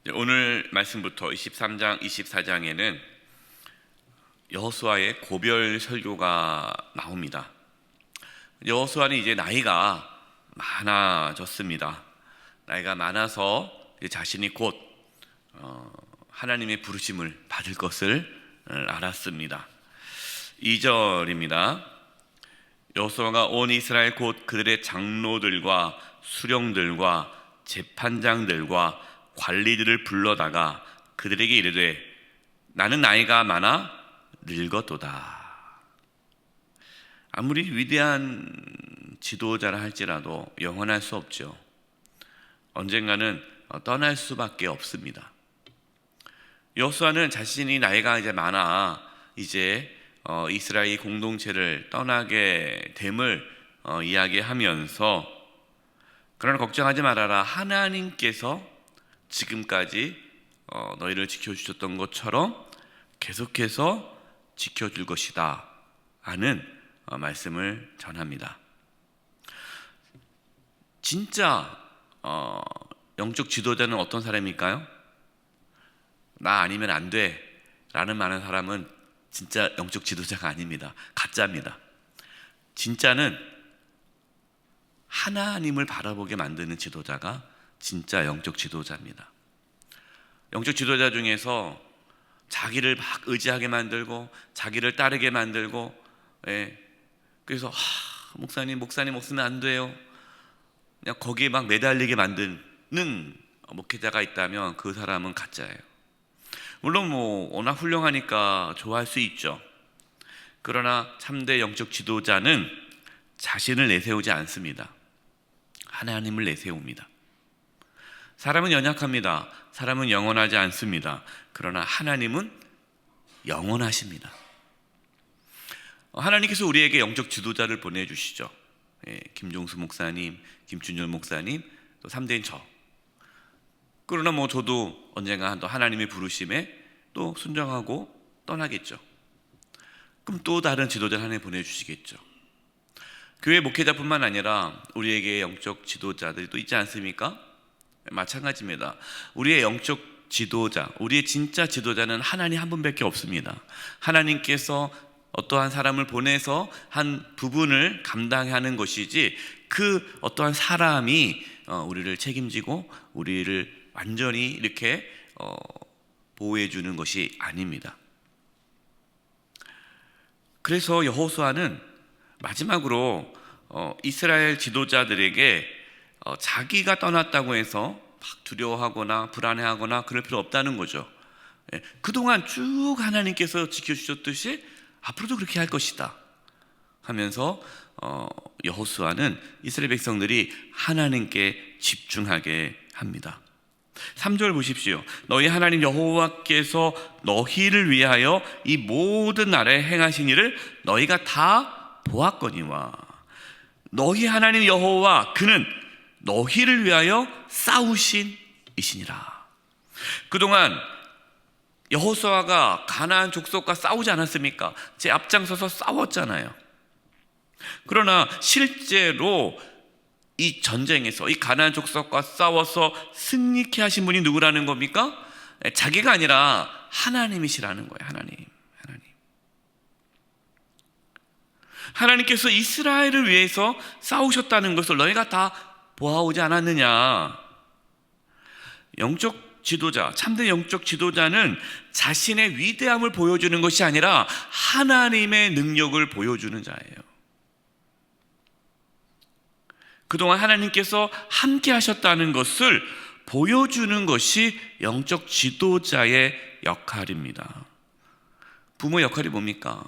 오늘 말씀부터 23장, 24장에는 여호수아의 고별 설교가 나옵니다. 여호수아는 이제 나이가 많아졌습니다. 나이가 많아서 자신이 곧 하나님의 부르심을 받을 것을 알았습니다. 2절입니다. 여호수아가 온 이스라엘 곧 그들의 장로들과 수령들과 재판장들과 관리들을 불러다가 그들에게 이르되 나는 나이가 많아 늙었도다. 아무리 위대한 지도자라 할지라도 영원할 수 없죠. 언젠가는 떠날 수밖에 없습니다. 여호수아는 자신이 나이가 이제 많아 이제 이스라엘 공동체를 떠나게 됨을 이야기하면서 그러나 걱정하지 말아라. 하나님께서 지금까지 너희를 지켜주셨던 것처럼 계속해서 지켜줄 것이다 하는 말씀을 전합니다. 진짜 영적 지도자는 어떤 사람일까요? 나 아니면 안 돼 라는 많은 사람은 진짜 영적 지도자가 아닙니다. 가짜입니다. 진짜는 하나님을 바라보게 만드는 지도자가 진짜 영적 지도자입니다. 영적 지도자 중에서 자기를 막 의지하게 만들고 자기를 따르게 만들고 그래서 목사님 없으면 안 돼요. 그냥 거기에 막 매달리게 만드는 목회자가 있다면 그 사람은 가짜예요. 물론 워낙 훌륭하니까 좋아할 수 있죠. 그러나 참된 영적 지도자는 자신을 내세우지 않습니다. 하나님을 내세웁니다. 사람은 연약합니다. 사람은 영원하지 않습니다. 그러나 하나님은 영원하십니다. 하나님께서 우리에게 영적 지도자를 보내주시죠. 김종수 목사님, 김준열 목사님, 또 3대인 저. 그러나 저도 언젠가 또 하나님의 부르심에 또 순종하고 떠나겠죠. 그럼 또 다른 지도자를 하나님 보내주시겠죠. 교회 목회자뿐만 아니라 우리에게 영적 지도자들이 또 있지 않습니까? 마찬가지입니다. 우리의 영적 지도자, 우리의 진짜 지도자는 하나님 한 분밖에 없습니다. 하나님께서 어떠한 사람을 보내서 한 부분을 감당하는 것이지 그 어떠한 사람이 우리를 책임지고 우리를 완전히 이렇게 보호해 주는 것이 아닙니다. 그래서 여호수아는 마지막으로 이스라엘 지도자들에게 자기가 떠났다고 해서 막 두려워하거나 불안해하거나 그럴 필요 없다는 거죠. 그동안 쭉 하나님께서 지켜주셨듯이 앞으로도 그렇게 할 것이다 하면서 여호수아는 이스라엘 백성들이 하나님께 집중하게 합니다. 3절 보십시오. 너희 하나님 여호와께서 너희를 위하여 이 모든 날에 행하신 일을 너희가 다 보았거니와 너희 하나님 여호와 그는 너희를 위하여 싸우신 이시니라. 그동안 여호수아가 가나안 족속과 싸우지 않았습니까? 제 앞장서서 싸웠잖아요. 그러나 실제로 이 전쟁에서 이 가나안 족속과 싸워서 승리케 하신 분이 누구라는 겁니까? 자기가 아니라 하나님이시라는 거예요. 하나님께서 이스라엘을 위해서 싸우셨다는 것을 너희가 다 보아오지 않았느냐. 영적 지도자, 참된 영적 지도자는 자신의 위대함을 보여주는 것이 아니라 하나님의 능력을 보여주는 자예요. 그동안 하나님께서 함께 하셨다는 것을 보여주는 것이 영적 지도자의 역할입니다. 부모 역할이 뭡니까?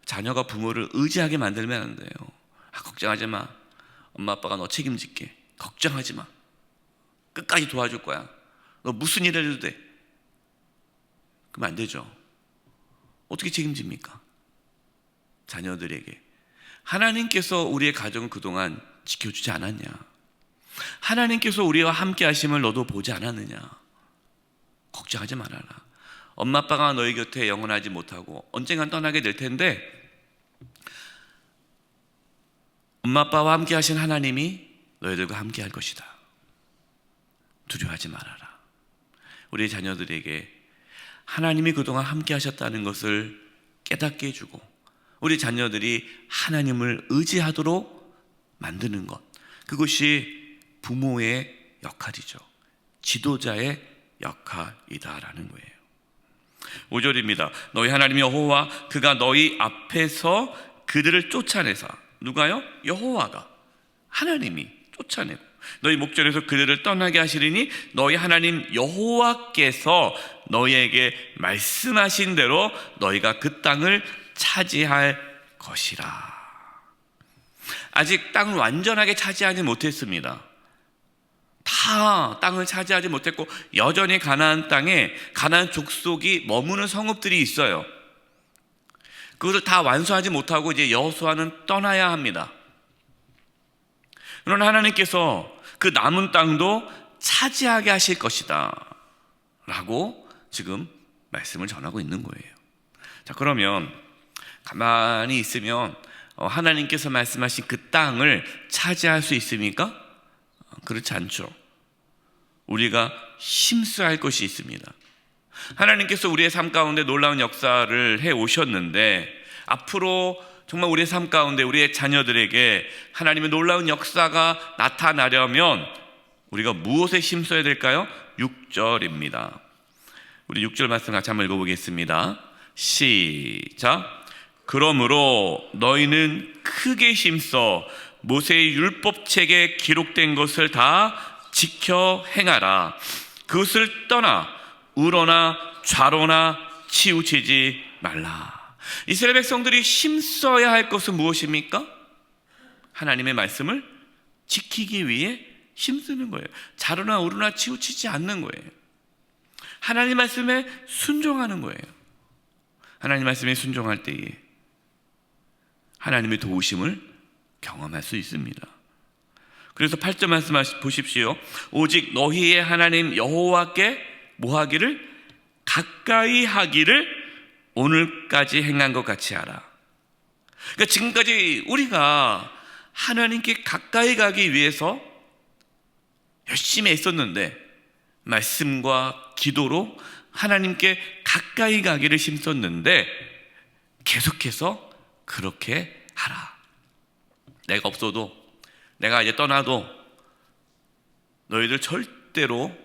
자녀가 부모를 의지하게 만들면 안 돼요. 걱정하지 마. 엄마 아빠가 너 책임질게. 걱정하지 마. 끝까지 도와줄 거야. 너 무슨 일 해도 돼. 그러면 안 되죠. 어떻게 책임집니까? 자녀들에게. 하나님께서 우리의 가정을 그동안 지켜주지 않았냐? 하나님께서 우리와 함께 하심을 너도 보지 않았느냐? 걱정하지 말아라. 엄마 아빠가 너희 곁에 영원하지 못하고 언젠간 떠나게 될 텐데 엄마 아빠와 함께 하신 하나님이 너희들과 함께 할 것이다. 두려워하지 말아라. 우리 자녀들에게 하나님이 그동안 함께 하셨다는 것을 깨닫게 해주고 우리 자녀들이 하나님을 의지하도록 만드는 것, 그것이 부모의 역할이죠. 지도자의 역할이다라는 거예요. 5절입니다. 너희 하나님 여호와 그가 너희 앞에서 그들을 쫓아내사. 누가요? 여호와가, 하나님이 쫓아내고 너희 목전에서 그들을 떠나게 하시리니 너희 하나님 여호와께서 너희에게 말씀하신 대로 너희가 그 땅을 차지할 것이라. 아직 땅을 완전하게 차지하지 못했습니다. 다 땅을 차지하지 못했고 여전히 가나안 땅에 가나안 족속이 머무는 성읍들이 있어요. 그것을 다 완수하지 못하고 이제 여호수아는 떠나야 합니다. 그러나 하나님께서 그 남은 땅도 차지하게 하실 것이다 라고 지금 말씀을 전하고 있는 거예요. 자, 그러면 가만히 있으면 하나님께서 말씀하신 그 땅을 차지할 수 있습니까? 그렇지 않죠. 우리가 힘써야 할 것이 있습니다. 하나님께서 우리의 삶 가운데 놀라운 역사를 해 오셨는데 앞으로 정말 우리의 삶 가운데 우리의 자녀들에게 하나님의 놀라운 역사가 나타나려면 우리가 무엇에 힘써야 될까요? 6절입니다. 우리 6절 말씀 같이 한번 읽어보겠습니다. 시작. 그러므로 너희는 크게 힘써 모세의 율법책에 기록된 것을 다 지켜 행하라. 그것을 떠나 우러나 좌로나 치우치지 말라. 이스라엘 백성들이 힘써야 할 것은 무엇입니까? 하나님의 말씀을 지키기 위해 힘쓰는 거예요. 좌로나 우러나 치우치지 않는 거예요. 하나님 말씀에 순종하는 거예요. 하나님 말씀에 순종할 때에 하나님의 도우심을 경험할 수 있습니다. 그래서 8절 말씀 보십시오. 오직 너희의 하나님 여호와께 뭐하기를? 가까이 하기를 오늘까지 행한 것 같이 하라. 그러니까 지금까지 우리가 하나님께 가까이 가기 위해서 열심히 애썼는데 말씀과 기도로 하나님께 가까이 가기를 힘썼는데 계속해서 그렇게 하라. 내가 없어도, 내가 이제 떠나도 너희들 절대로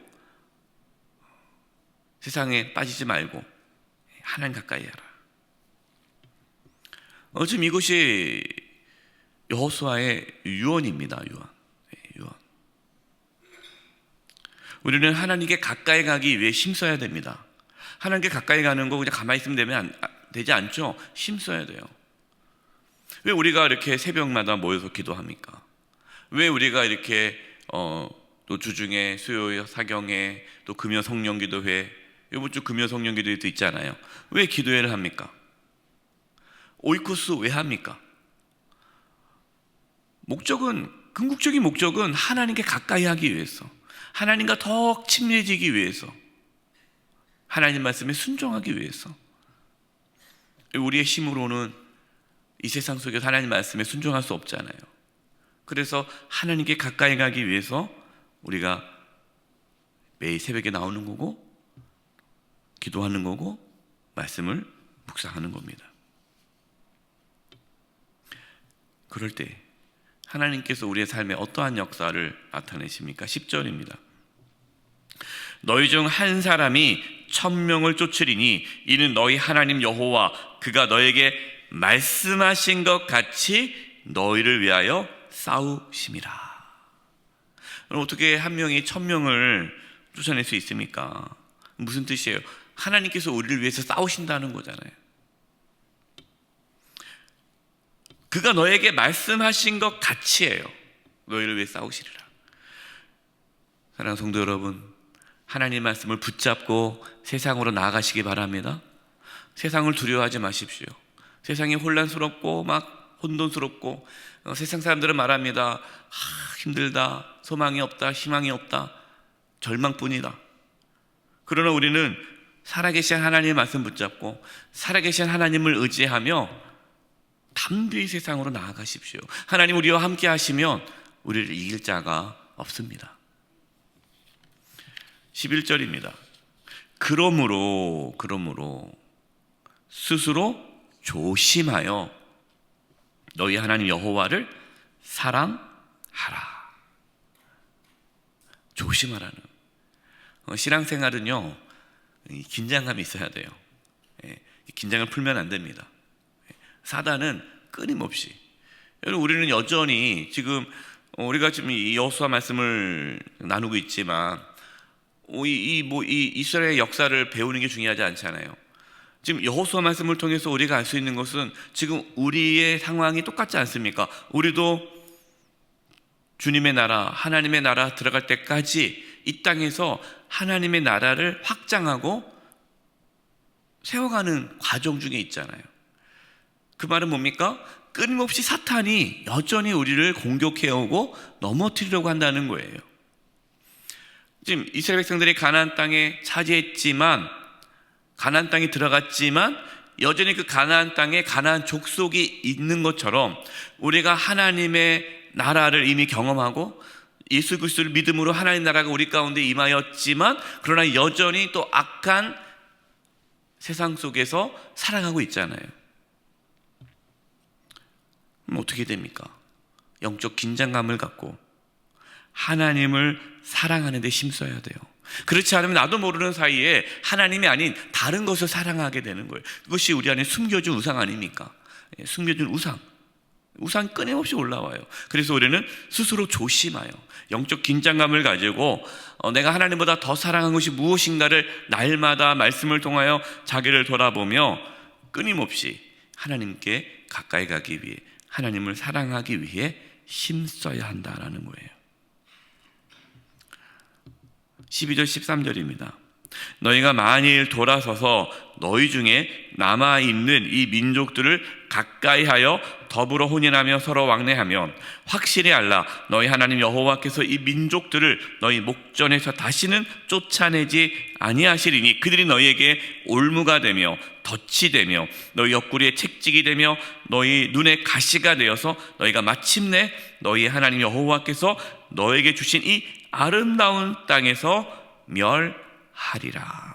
세상에 빠지지 말고 하나님 가까이 하라. 지금 이것이 여호수아의 유언입니다. 유언. 우리는 하나님께 가까이 가기 위해 힘써야 됩니다. 하나님께 가까이 가는 거 그냥 가만히 있으면 되지 않죠. 힘써야 돼요. 왜 우리가 이렇게 새벽마다 모여서 기도합니까? 왜 우리가 이렇게 또 주중에 수요 사경회 또 금요 성령기도회, 이번 주 금요 성령기도회도 있잖아요. 왜 기도회를 합니까? 오이코스 왜 합니까? 궁극적인 목적은 하나님께 가까이 하기 위해서, 하나님과 더 친밀해지기 위해서, 하나님 말씀에 순종하기 위해서. 우리의 힘으로는 이 세상 속에서 하나님 말씀에 순종할 수 없잖아요. 그래서 하나님께 가까이 가기 위해서 우리가 매일 새벽에 나오는 거고 기도하는 거고 말씀을 묵상하는 겁니다. 그럴 때 하나님께서 우리의 삶에 어떠한 역사를 나타내십니까? 10절입니다. 너희 중 한 사람이 1000명을 쫓으리니 이는 너희 하나님 여호와 그가 너에게 말씀하신 것 같이 너희를 위하여 싸우심이라. 그럼 어떻게 한 명이 1000명을 쫓아낼 수 있습니까? 무슨 뜻이에요? 하나님께서 우리를 위해서 싸우신다는 거잖아요. 그가 너에게 말씀하신 것 같이예요. 너희를 위해 싸우시리라. 사랑하는 성도 여러분, 하나님 말씀을 붙잡고 세상으로 나아가시기 바랍니다. 세상을 두려워하지 마십시오. 세상이 혼란스럽고 막 혼돈스럽고 세상 사람들은 말합니다. 힘들다, 소망이 없다, 희망이 없다, 절망뿐이다. 그러나 우리는 살아계신 하나님의 말씀 붙잡고 살아계신 하나님을 의지하며 담대히 세상으로 나아가십시오. 하나님 우리와 함께 하시면 우리를 이길 자가 없습니다. 11절입니다. 그러므로 스스로 조심하여 너희 하나님 여호와를 사랑하라. 조심하라는. 신앙생활은요, 긴장감이 있어야 돼요. 긴장을 풀면 안 됩니다. 사단은 끊임없이. 여러분, 우리는 여전히 지금 우리가 지금 이 여호수아 말씀을 나누고 있지만 이 이스라엘 역사를 배우는 게 중요하지 않잖아요. 지금 여호수아 말씀을 통해서 우리가 알 수 있는 것은 지금 우리의 상황이 똑같지 않습니까? 우리도 주님의 나라, 하나님의 나라 들어갈 때까지 이 땅에서 하나님의 나라를 확장하고 세워가는 과정 중에 있잖아요. 그 말은 뭡니까? 끊임없이 사탄이 여전히 우리를 공격해오고 넘어뜨리려고 한다는 거예요. 지금 이스라엘 백성들이 가나안 땅에 차지했지만, 가나안 땅에 들어갔지만 여전히 그 가나안 땅에 가나안 족속이 있는 것처럼 우리가 하나님의 나라를 이미 경험하고 예수 그리스도를 믿음으로 하나님 나라가 우리 가운데 임하였지만, 그러나 여전히 또 악한 세상 속에서 살아가고 있잖아요. 그럼 어떻게 됩니까? 영적 긴장감을 갖고 하나님을 사랑하는 데 힘써야 돼요. 그렇지 않으면 나도 모르는 사이에 하나님이 아닌 다른 것을 사랑하게 되는 거예요. 그것이 우리 안에 숨겨진 우상 아닙니까? 숨겨진 우상 끊임없이 올라와요. 그래서 우리는 스스로 조심하여 영적 긴장감을 가지고 내가 하나님보다 더 사랑한 것이 무엇인가를 날마다 말씀을 통하여 자기를 돌아보며 끊임없이 하나님께 가까이 가기 위해, 하나님을 사랑하기 위해 힘써야 한다라는 거예요. 12절 13절입니다. 너희가 만일 돌아서서 너희 중에 남아있는 이 민족들을 가까이하여 더불어 혼인하며 서로 왕래하면 확실히 알라. 너희 하나님 여호와께서 이 민족들을 너희 목전에서 다시는 쫓아내지 아니하시리니 그들이 너희에게 올무가 되며 덫이 되며 너희 옆구리에 책찍이 되며 너희 눈에 가시가 되어서 너희가 마침내 너희 하나님 여호와께서 너에게 주신 이 아름다운 땅에서 멸하리라.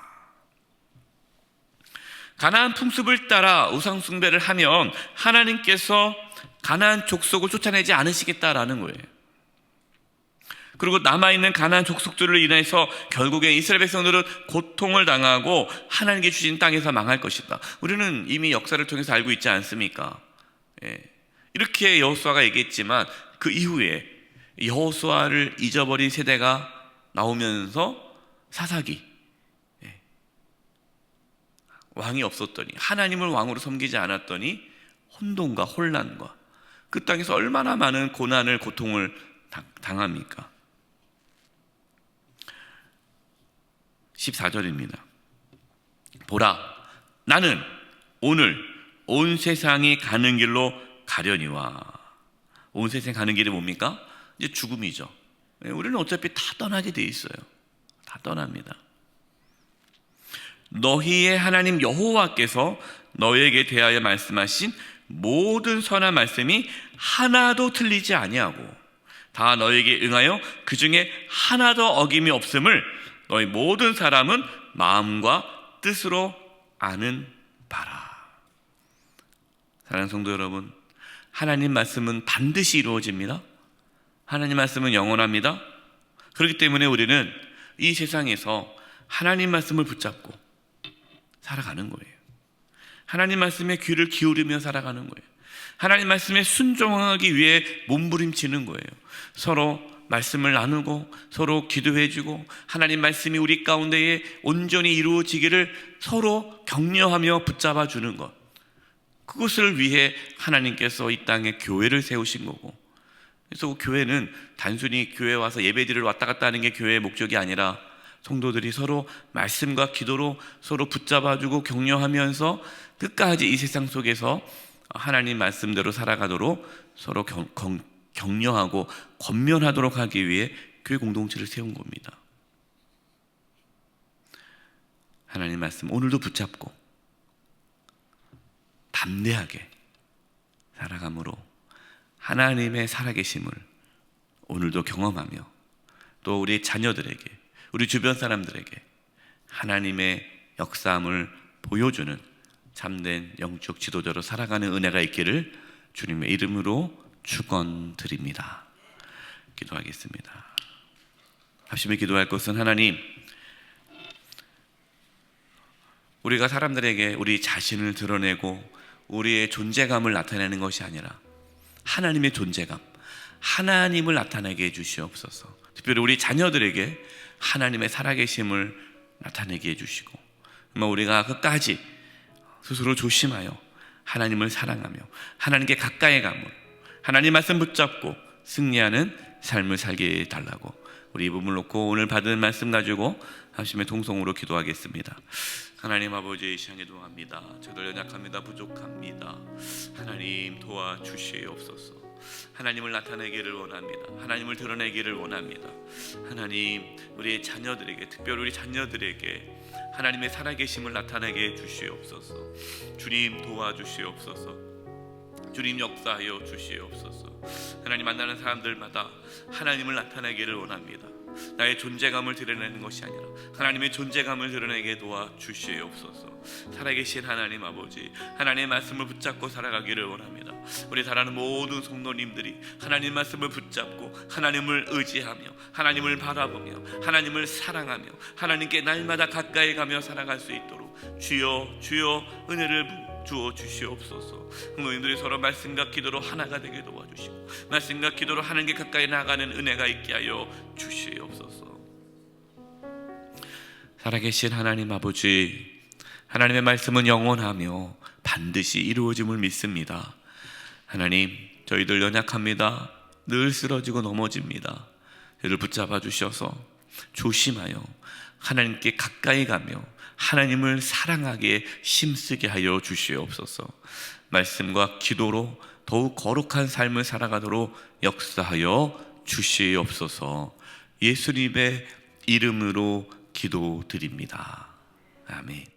가나안 풍습을 따라 우상 숭배를 하면 하나님께서 가나안 족속을 쫓아내지 않으시겠다라는 거예요. 그리고 남아있는 가나안 족속들을 인해서 결국에 이스라엘 백성들은 고통을 당하고 하나님께 주신 땅에서 망할 것이다. 우리는 이미 역사를 통해서 알고 있지 않습니까? 이렇게 여호수아가 얘기했지만 그 이후에 여호수아를 잊어버린 세대가 나오면서 사사기, 왕이 없었더니, 하나님을 왕으로 섬기지 않았더니 혼돈과 혼란과 그 땅에서 얼마나 많은 고난을, 고통을 당합니까? 14절입니다. 보라, 나는 오늘 온 세상이 가는 길로 가려니와. 온 세상 가는 길이 뭡니까? 이제 죽음이죠. 우리는 어차피 다 떠나게 돼 있어요. 다 떠납니다. 너희의 하나님 여호와께서 너희에게 대하여 말씀하신 모든 선한 말씀이 하나도 틀리지 아니하고 다 너희에게 응하여 그 중에 하나도 어김이 없음을 너희 모든 사람은 마음과 뜻으로 아는 바라. 사랑하는 성도 여러분, 하나님 말씀은 반드시 이루어집니다. 하나님 말씀은 영원합니다. 그렇기 때문에 우리는 이 세상에서 하나님 말씀을 붙잡고 살아가는 거예요. 하나님 말씀에 귀를 기울이며 살아가는 거예요. 하나님 말씀에 순종하기 위해 몸부림치는 거예요. 서로 말씀을 나누고 서로 기도해주고 하나님 말씀이 우리 가운데에 온전히 이루어지기를 서로 격려하며 붙잡아 주는 것, 그것을 위해 하나님께서 이 땅에 교회를 세우신 거고, 그래서 그 교회는 단순히 교회 와서 예배드리러 왔다 갔다 하는 게 교회의 목적이 아니라 성도들이 서로 말씀과 기도로 서로 붙잡아주고 격려하면서 끝까지 이 세상 속에서 하나님 말씀대로 살아가도록 서로 격려하고 권면하도록 하기 위해 교회 공동체를 세운 겁니다. 하나님 말씀 오늘도 붙잡고 담대하게 살아감으로 하나님의 살아계심을 오늘도 경험하며 또 우리 자녀들에게, 우리 주변 사람들에게 하나님의 역사함을 보여주는 참된 영적 지도자로 살아가는 은혜가 있기를 주님의 이름으로 축원드립니다. 기도하겠습니다. 합심에 기도할 것은 하나님, 우리가 사람들에게 우리 자신을 드러내고 우리의 존재감을 나타내는 것이 아니라 하나님의 존재감, 하나님을 나타내게 해주시옵소서. 특별히 우리 자녀들에게 하나님의 살아계심을 나타내게 해주시고, 우리가 끝까지 스스로 조심하여 하나님을 사랑하며 하나님께 가까이 가며 하나님 말씀 붙잡고 승리하는 삶을 살게 해달라고 우리 이 부분을 놓고 오늘 받은 말씀 가지고 합심의 통성으로 기도하겠습니다. 하나님 아버지, 이 시간에 기도합니다. 저들 연약합니다. 부족합니다. 하나님 도와주시옵소서. 하나님을 나타내기를 원합니다. 하나님을 드러내기를 원합니다. 하나님, 우리 자녀들에게, 특별히 우리 자녀들에게 하나님의 살아계심을 나타내게 해주시옵소서. 주님 도와주시옵소서. 주님 역사하여 주시옵소서. 하나님 만나는 사람들마다 하나님을 나타내기를 원합니다. 나의 존재감을 드러내는 것이 아니라 하나님의 존재감을 드러내게 도와주시옵소서. 살아계신 하나님 아버지, 하나님의 말씀을 붙잡고 살아가기를 원합니다. 우리 사랑하는 모든 성도님들이 하나님 말씀을 붙잡고 하나님을 의지하며 하나님을 바라보며 하나님을 사랑하며 하나님께 날마다 가까이 가며 살아갈 수 있도록 주여 주여 은혜를 주어 주시옵소서. 성도님들이 서로 말씀과 기도로 하나가 되게 도와주시고 말씀과 기도로 하나님께 가까이 나아가는 은혜가 있게 하여 주시옵소서. 살아계신 하나님 아버지, 하나님의 말씀은 영원하며 반드시 이루어짐을 믿습니다. 하나님, 저희들 연약합니다. 늘 쓰러지고 넘어집니다. 저희를 붙잡아 주셔서 조심하여 하나님께 가까이 가며 하나님을 사랑하게 힘쓰게 하여 주시옵소서. 말씀과 기도로 더욱 거룩한 삶을 살아가도록 역사하여 주시옵소서. 예수님의 이름으로 기도드립니다. 아멘.